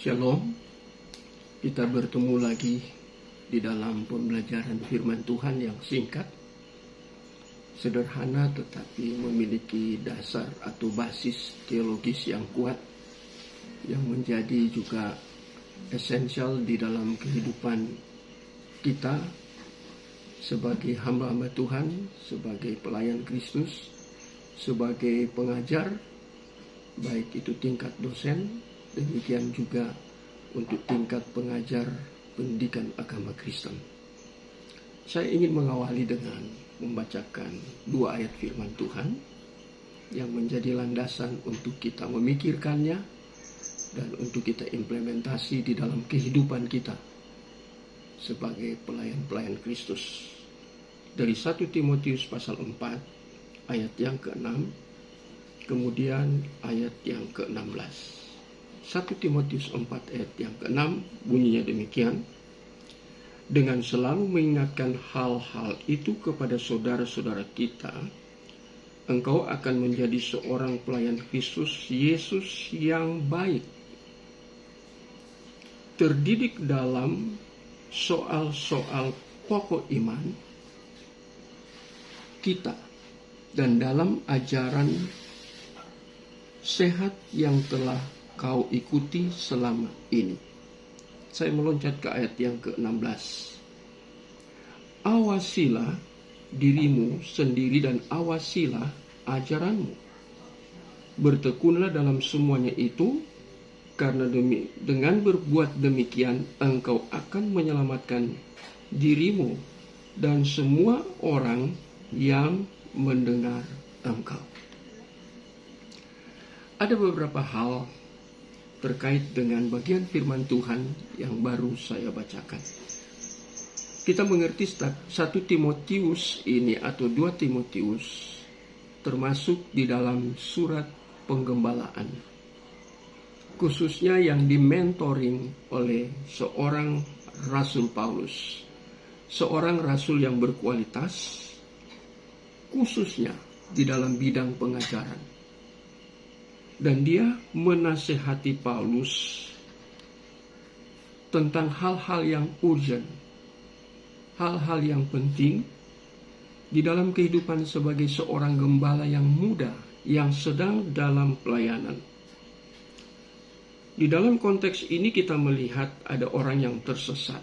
Shalom, kita bertemu lagi di dalam pembelajaran firman Tuhan yang singkat, sederhana tetapi memiliki dasar atau basis teologis yang kuat, yang menjadi juga esensial di dalam kehidupan kita sebagai hamba-hamba Tuhan, sebagai pelayan Kristus, sebagai pengajar, baik itu tingkat dosen, demikian juga untuk tingkat pengajar pendidikan agama Kristen. Saya ingin mengawali dengan membacakan 2 ayat firman Tuhan yang menjadi landasan untuk kita memikirkannya dan untuk kita implementasi di dalam kehidupan kita sebagai pelayan-pelayan Kristus. Dari 1 Timotius pasal 4 ayat yang ke-6, kemudian ayat yang ke-16. 1 Timotius 4 ayat yang ke-6 bunyinya demikian: dengan selalu mengingatkan hal-hal itu kepada saudara-saudara kita, engkau akan menjadi seorang pelayan Kristus Yesus yang baik, terdidik dalam soal-soal pokok iman kita dan dalam ajaran sehat yang telah kau ikuti selama ini. Saya meloncat ke ayat yang ke-16. Awasilah dirimu sendiri dan awasilah ajaranmu. Bertekunlah dalam semuanya itu, karena dengan berbuat demikian engkau akan menyelamatkan dirimu dan semua orang yang mendengar engkau. Ada beberapa hal terkait dengan bagian firman Tuhan yang baru saya bacakan. Kita mengerti 1 Timotius ini atau 2 Timotius termasuk di dalam surat penggembalaan, khususnya yang dimentoring oleh seorang Rasul Paulus, seorang rasul yang berkualitas, khususnya di dalam bidang pengajaran. Dan dia menasihati Paulus tentang hal-hal yang urgent, hal-hal yang penting di dalam kehidupan sebagai seorang gembala yang muda yang sedang dalam pelayanan. Di dalam konteks ini kita melihat ada orang yang tersesat.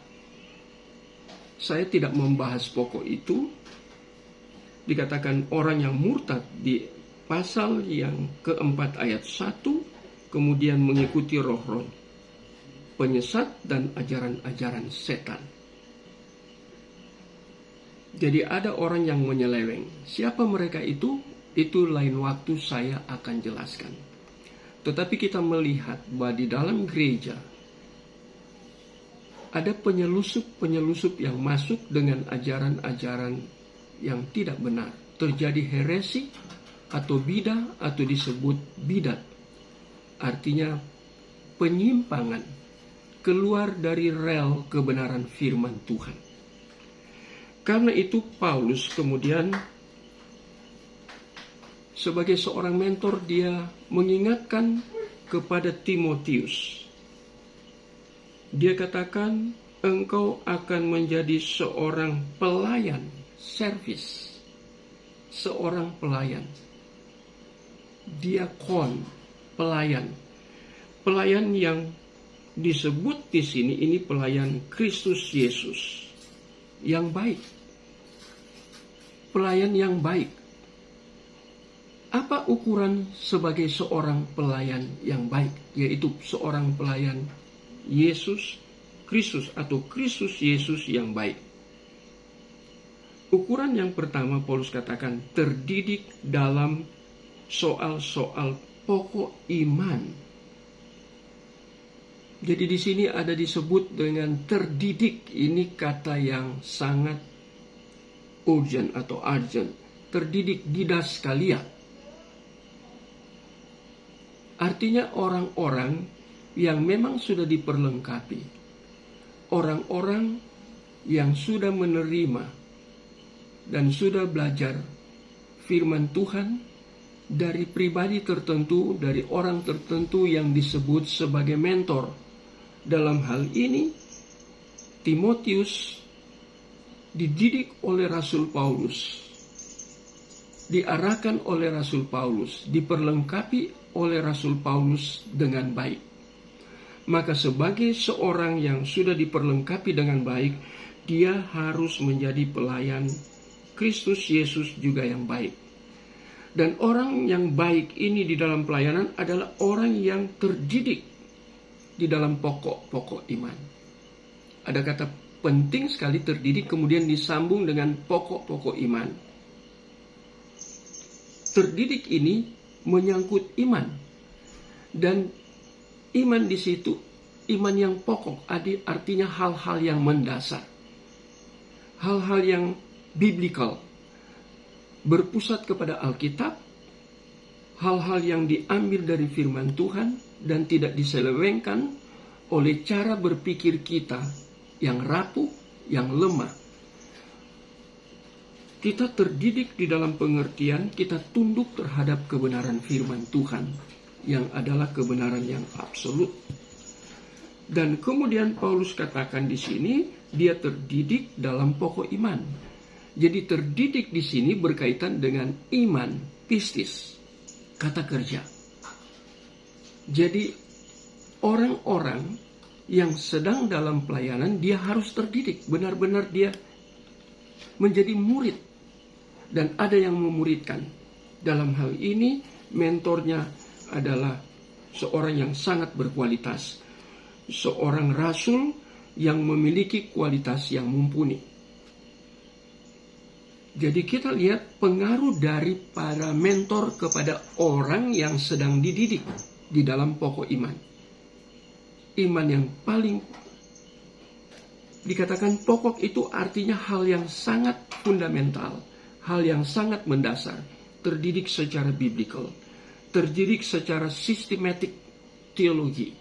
Saya tidak membahas pokok itu. Dikatakan orang yang murtad di pasal yang keempat ayat 1, kemudian mengikuti roh-roh penyesat dan ajaran-ajaran setan. Jadi ada orang yang menyeleweng. Siapa mereka itu? Itu lain waktu saya akan jelaskan. Tetapi kita melihat bahwa di dalam gereja ada penyelusup-penyelusup yang masuk dengan ajaran-ajaran yang tidak benar. Terjadi heresi atau bidah atau disebut bidat. Artinya penyimpangan keluar dari rel kebenaran firman Tuhan. Karena itu Paulus kemudian sebagai seorang mentor dia mengingatkan kepada Timotius. Dia katakan engkau akan menjadi seorang pelayan, servis, seorang pelayan. Diakon, pelayan yang disebut di sini ini pelayan Kristus Yesus yang baik, pelayan yang baik. Apa ukuran sebagai seorang pelayan yang baik? Yaitu seorang pelayan Yesus Kristus atau Kristus Yesus yang baik. Ukuran yang pertama Paulus katakan terdidik dalam soal-soal pokok iman. Jadi di sini ada disebut dengan terdidik. Ini kata yang sangat urgent atau urgent. Terdidik didaskalia. Artinya orang-orang yang memang sudah diperlengkapi. Orang-orang yang sudah menerima dan sudah belajar firman Tuhan dari pribadi tertentu, dari orang tertentu yang disebut sebagai mentor Dalam hal ini, Timotius dididik oleh Rasul Paulus, diarahkan oleh Rasul Paulus, diperlengkapi oleh Rasul Paulus dengan baik. Maka sebagai seorang yang sudah diperlengkapi dengan baik, dia harus menjadi pelayan Kristus Yesus juga yang baik. Dan orang yang baik ini di dalam pelayanan adalah orang yang terdidik di dalam pokok-pokok iman. Ada kata penting sekali terdidik, kemudian disambung dengan pokok-pokok iman. Terdidik ini menyangkut iman. Dan iman di situ, iman yang pokok, artinya hal-hal yang mendasar. Hal-hal yang biblikal, berpusat kepada Alkitab, hal-hal yang diambil dari firman Tuhan dan tidak diselewengkan oleh cara berpikir kita yang rapuh, yang lemah. Kita terdidik di dalam pengertian, kita tunduk terhadap kebenaran firman Tuhan, yang adalah kebenaran yang absolut. Dan kemudian Paulus katakan di sini, dia terdidik dalam pokok iman. Jadi terdidik di sini berkaitan dengan iman, pistis, kata kerja. Jadi orang-orang yang sedang dalam pelayanan, dia harus terdidik, benar-benar dia menjadi murid. Dan ada yang memuridkan. Dalam hal ini, mentornya adalah seorang yang sangat berkualitas. Seorang rasul yang memiliki kualitas yang mumpuni. Jadi kita lihat pengaruh dari para mentor kepada orang yang sedang dididik di dalam pokok iman. Iman yang paling dikatakan pokok itu artinya hal yang sangat fundamental, hal yang sangat mendasar, terdidik secara biblikal, terdidik secara sistematik teologi,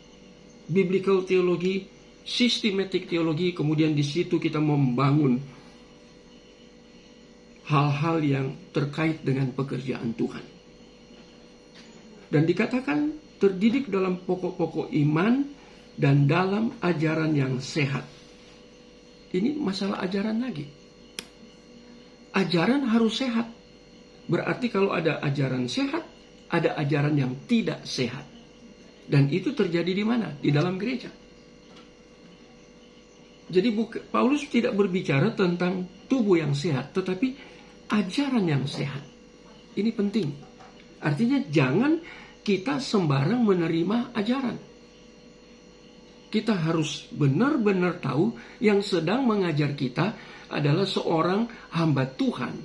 biblical teologi, systematic teologi, kemudian di situ kita membangun hal-hal yang terkait dengan pekerjaan Tuhan. Dan dikatakan terdidik dalam pokok-pokok iman dan dalam ajaran yang sehat. Ini masalah ajaran lagi. Ajaran harus sehat. Berarti kalau ada ajaran sehat, ada ajaran yang tidak sehat. Dan itu terjadi di mana? Di dalam gereja. Jadi Paulus tidak berbicara tentang tubuh yang sehat, tetapi ajaran yang sehat. Ini penting. Artinya jangan kita sembarang menerima ajaran. Kita harus benar-benar tahu yang sedang mengajar kita adalah seorang hamba Tuhan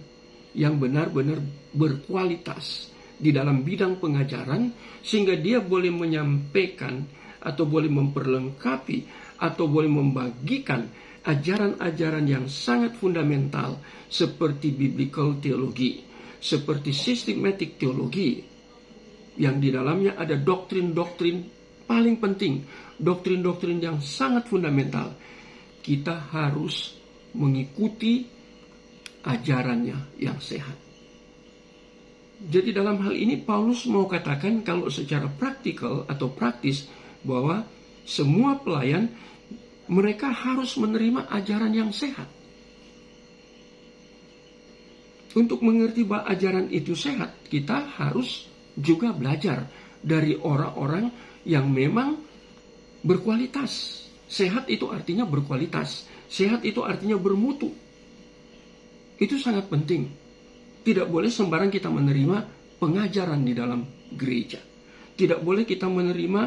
yang benar-benar berkualitas di dalam bidang pengajaran, sehingga dia boleh menyampaikan atau boleh memperlengkapi atau boleh membagikan ajaran-ajaran yang sangat fundamental seperti biblical teologi, seperti systematic teologi, yang di dalamnya ada doktrin-doktrin paling penting, doktrin-doktrin yang sangat fundamental. Kita harus mengikuti ajarannya yang sehat. Jadi dalam hal ini Paulus mau katakan kalau secara praktikal atau praktis bahwa semua pelayan mereka harus menerima ajaran yang sehat. Untuk mengerti bahwa ajaran itu sehat, kita harus juga belajar dari orang-orang yang memang berkualitas. Sehat itu artinya berkualitas. Sehat itu artinya bermutu. Itu sangat penting. Tidak boleh sembarang kita menerima pengajaran di dalam gereja. Tidak boleh kita menerima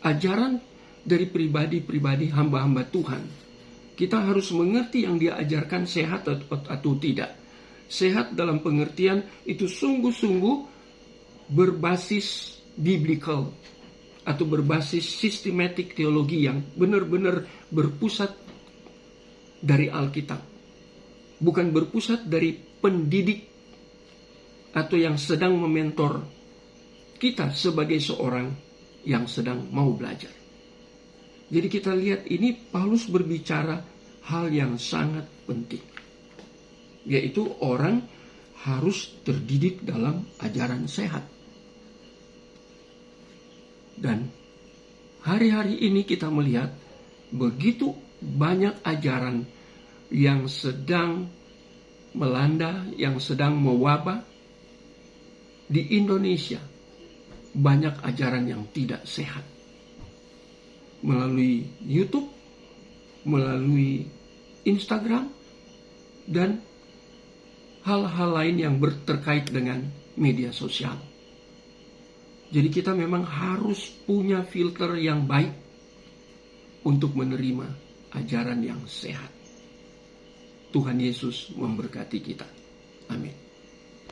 ajaran dari pribadi-pribadi hamba-hamba Tuhan. Kita harus mengerti yang dia ajarkan sehat atau tidak. Sehat dalam pengertian itu sungguh-sungguh berbasis biblical atau berbasis sistematik teologi yang benar-benar berpusat dari Alkitab. Bukan berpusat dari pendidik atau yang sedang mementor kita sebagai seorang yang sedang mau belajar. Jadi kita lihat ini Paulus berbicara hal yang sangat penting, yaitu orang harus terdidik dalam ajaran sehat. Dan hari-hari ini kita melihat begitu banyak ajaran yang sedang melanda, yang sedang mewabah di Indonesia. Banyak ajaran yang tidak sehat. Melalui YouTube, melalui Instagram, dan hal-hal lain yang terkait dengan media sosial. Jadi kita memang harus punya filter yang baik untuk menerima ajaran yang sehat. Tuhan Yesus memberkati kita. Amin.